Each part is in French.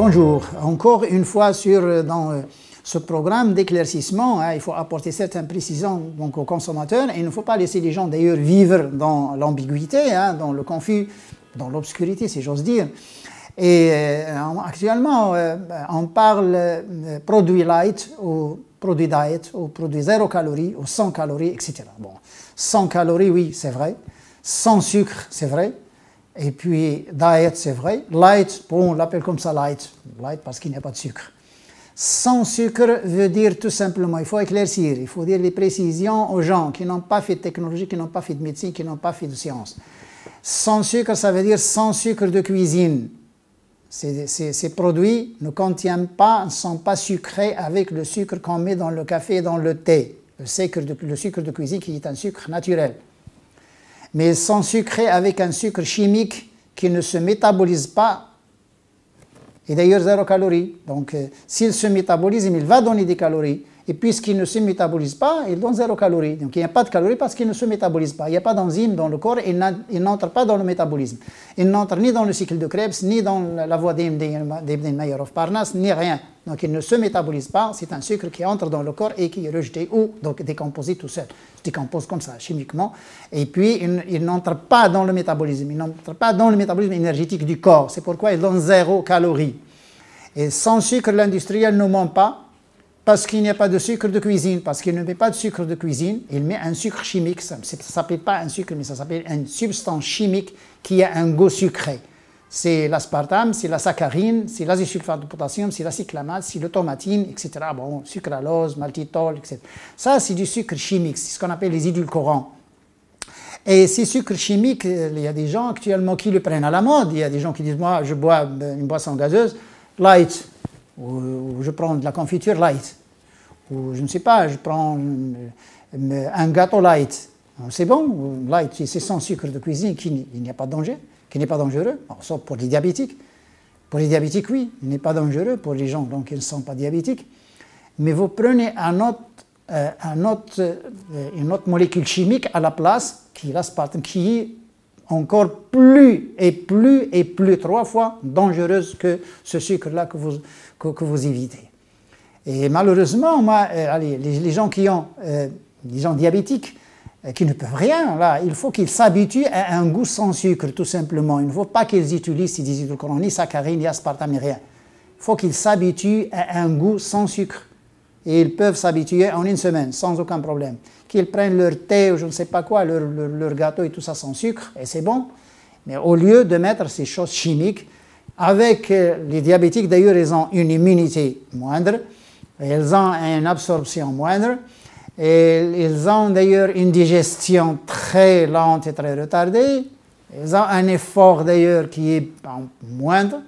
Bonjour, encore une fois dans ce programme d'éclaircissement, il faut apporter certaines précisions donc, aux consommateurs et il ne faut pas laisser les gens d'ailleurs vivre dans l'ambiguïté, dans le confus, dans l'obscurité si j'ose dire. Et actuellement, on parle produit light ou produit diet ou produit 0 calories ou 100 calories, etc. Bon, 100 calories, oui, c'est vrai. Sans sucre, c'est vrai. Et puis, diet, c'est vrai. Light, bon, on l'appelle comme ça light. Light parce qu'il n'y a pas de sucre. Sans sucre veut dire tout simplement, il faut éclaircir, il faut dire les précisions aux gens qui n'ont pas fait de technologie, qui n'ont pas fait de médecine, qui n'ont pas fait de science. Sans sucre, ça veut dire sans sucre de cuisine. Ces produits ne contiennent pas, ne sont pas sucrés avec le sucre qu'on met dans le café et dans le thé. Le sucre de cuisine qui est un sucre naturel. Mais sans sucré avec un sucre chimique qui ne se métabolise pas, et d'ailleurs 0 calories. Donc s'il se métabolise, il va donner des calories. Et puisqu'il ne se métabolise pas, il donne 0 calories. Donc il n'y a pas de calories parce qu'il ne se métabolise pas. Il n'y a pas d'enzyme dans le corps, il n'entre pas dans le métabolisme. Il n'entre ni dans le cycle de Krebs, ni dans la voie d'Ibn Meyer-Parnas, ni rien. Donc il ne se métabolise pas, c'est un sucre qui entre dans le corps et qui est rejeté ou donc décomposé tout seul. Il se décompose comme ça, chimiquement. Et puis il n'entre pas dans le métabolisme, il n'entre pas dans le métabolisme énergétique du corps. C'est pourquoi il donne 0 calories. Et sans sucre, l'industriel ne ment pas. Parce qu'il n'y a pas de sucre de cuisine, parce qu'il ne met pas de sucre de cuisine, il met un sucre chimique. Ça ne s'appelle pas un sucre, mais ça s'appelle une substance chimique qui a un goût sucré. C'est l'aspartame, c'est la saccharine, c'est l'azosulfate de potassium, c'est la cyclamate, c'est l'automatine, etc. Bon, sucralose, maltitol, etc. Ça, c'est du sucre chimique, c'est ce qu'on appelle les édulcorants. Et ces sucres chimiques, il y a des gens actuellement qui le prennent à la mode. Il y a des gens qui disent, moi, je bois une boisson gazeuse, light. Ou je prends de la confiture light, ou je ne sais pas, je prends un gâteau light. C'est bon, light, c'est sans sucre de cuisine, il n'y a pas de danger, qui n'est pas dangereux, sauf pour les diabétiques. Pour les diabétiques, oui, il n'est pas dangereux pour les gens donc ils ne sont pas diabétiques. Mais vous prenez une autre molécule chimique à la place, qui est l'aspartame, qui est encore plus 3 fois dangereuse que ce sucre-là que vous évitez. Et malheureusement, les gens qui ont, les gens diabétiques, qui ne peuvent rien, là, il faut qu'ils s'habituent à un goût sans sucre, tout simplement. Il ne faut pas qu'ils utilisent ces édulcorants, ni saccharine, ni aspartame, ni rien. Il faut qu'ils s'habituent à un goût sans sucre. Et ils peuvent s'habituer en une semaine, sans aucun problème. Qu'ils prennent leur thé ou je ne sais pas quoi, leur gâteau et tout ça sans sucre, et c'est bon. Mais au lieu de mettre ces choses chimiques, avec les diabétiques, d'ailleurs, ils ont une immunité moindre, ils ont une absorption moindre, et ils ont d'ailleurs une digestion très lente et très retardée, ils ont un effort d'ailleurs qui est moindre,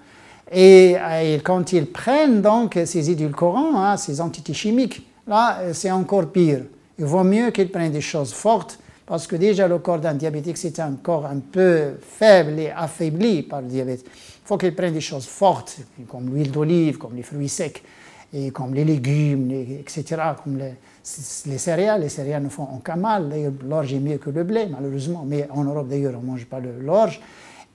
et quand ils prennent donc ces édulcorants, ces entités chimiques, là, c'est encore pire. Il vaut mieux qu'ils prennent des choses fortes, parce que déjà le corps d'un diabétique, c'est un corps un peu faible et affaibli par le diabète. Il faut qu'ils prennent des choses fortes, comme l'huile d'olive, comme les fruits secs, et comme les légumes, etc., comme les céréales. Les céréales ne font aucun mal. D'ailleurs, l'orge est mieux que le blé, malheureusement, mais en Europe, d'ailleurs, on ne mange pas l'orge.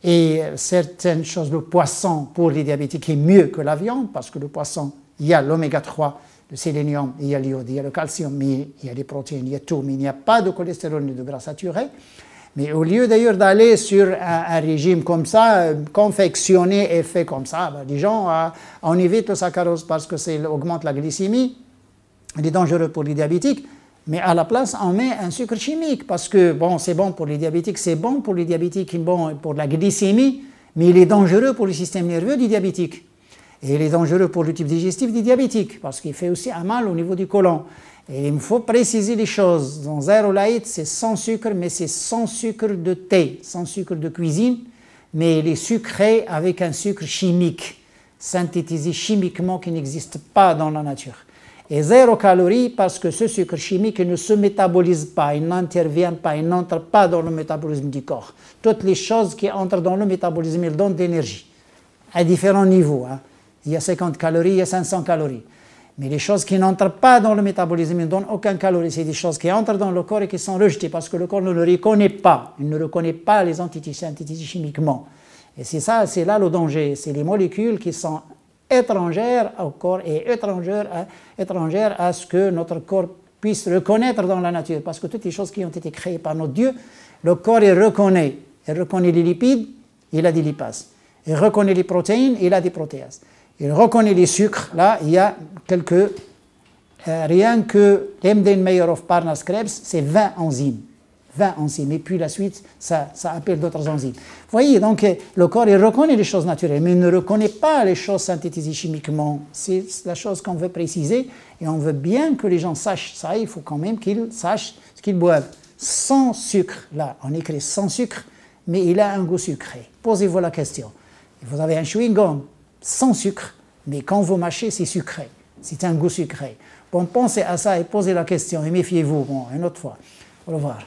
Et certaines choses, le poisson pour les diabétiques est mieux que la viande, parce que le poisson, il y a l'oméga 3, le sélénium, il y a l'iode, il y a le calcium, mais il y a les protéines, il y a tout, mais il n'y a pas de cholestérol ni de gras saturé. Mais au lieu d'ailleurs d'aller sur un régime comme ça, confectionné et fait comme ça, les gens, on évite le saccharose parce que ça augmente la glycémie, il est dangereux pour les diabétiques, mais à la place, on met un sucre chimique parce que, bon, c'est bon pour les diabétiques, c'est bon pour les diabétiques, bon pour la glycémie, mais il est dangereux pour le système nerveux du diabétique. Et il est dangereux pour le type digestif des diabétiques, parce qu'il fait aussi un mal au niveau du côlon. Et il faut préciser les choses. Dans 0 light, c'est sans sucre, mais c'est sans sucre de thé, sans sucre de cuisine, mais il est sucré avec un sucre chimique, synthétisé chimiquement qui n'existe pas dans la nature. Et 0 calories parce que ce sucre chimique ne se métabolise pas, il n'intervient pas, il n'entre pas dans le métabolisme du corps. Toutes les choses qui entrent dans le métabolisme, ils donnent de l'énergie, à différents niveaux. Il y a 50 calories, il y a 500 calories. Mais les choses qui n'entrent pas dans le métabolisme, ils ne donnent aucune calorie. C'est des choses qui entrent dans le corps et qui sont rejetées parce que le corps ne le reconnaît pas. Il ne reconnaît pas les entités synthétisées chimiquement. Et c'est ça, c'est là le danger. C'est les molécules qui sont étrangère au corps et étrangère à ce que notre corps puisse reconnaître dans la nature. Parce que toutes les choses qui ont été créées par notre Dieu, le corps il reconnaît. Il reconnaît les lipides, il a des lipases. Il reconnaît les protéines, il a des protéases. Il reconnaît les sucres, là il y a quelques... rien que l'Emden-Meyerhof Parnas Krebs, c'est 20 enzymes. 20 enzymes. Et puis la suite, ça appelle d'autres enzymes. Vous voyez, donc le corps, il reconnaît les choses naturelles, mais il ne reconnaît pas les choses synthétisées chimiquement. C'est la chose qu'on veut préciser. Et on veut bien que les gens sachent ça. Il faut quand même qu'ils sachent ce qu'ils boivent. Sans sucre, là, on écrit sans sucre, mais il a un goût sucré. Posez-vous la question. Vous avez un chewing-gum sans sucre, mais quand vous mâchez, c'est sucré. C'est un goût sucré. Bon, pensez à ça et posez la question et méfiez-vous. Bon, une autre fois. Au revoir.